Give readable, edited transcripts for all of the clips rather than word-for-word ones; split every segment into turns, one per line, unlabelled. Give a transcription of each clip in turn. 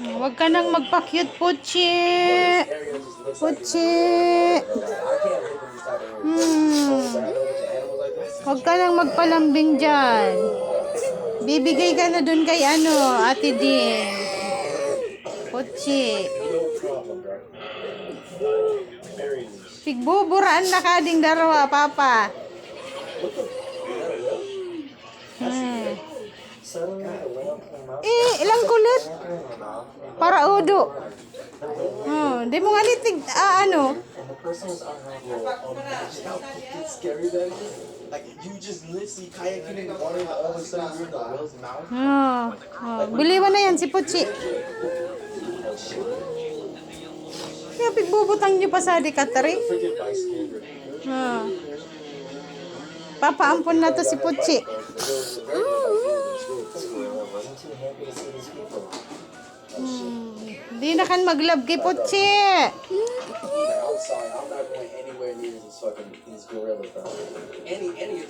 Huwag ka nang magpa-cute, Puchi. Puchi. Huwag ka nang magpalambing dyan. Bibigay ka na dun kay Ate Ding. Puchi. Pigbuburaan na ka ding darawa, Papa. Ilang kulit? Para udo. Di mo nga litig, biliwan na yan si Puchi. Kaya pigbubutang nyo pa sa Dikatari. Papaampon na to si Puchi. Di na kan mag-love kay Puchi.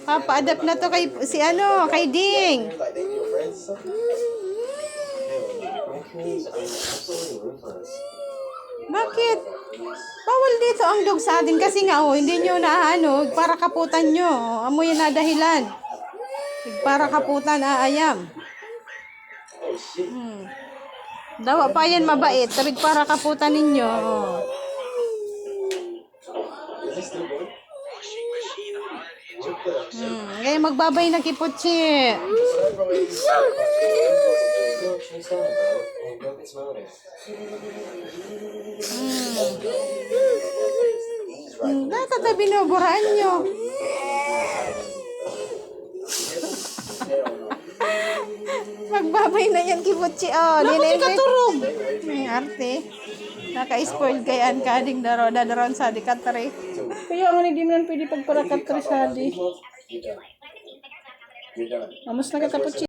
Papa-adapt na to kay kay Ding. Bakit? Bawal dito ang dog sa atin kasi nga hindi nyo na para kaputan nyo. Amo yan na dahilan. Para kaputan aayam. Dawa pa yan mabait. Tabig para kaputan ninyo. Kaya magbabay na kay Puchi. Natata binuburaan nyo. Magbabay na yan kay Puchi. Hindi ka turog. May arte. Naka-spoiled kayan kading dadaron sa Dikatari. Kaya nga hindi naman pwede pagparakatri sa di. Amos na kita Puchi.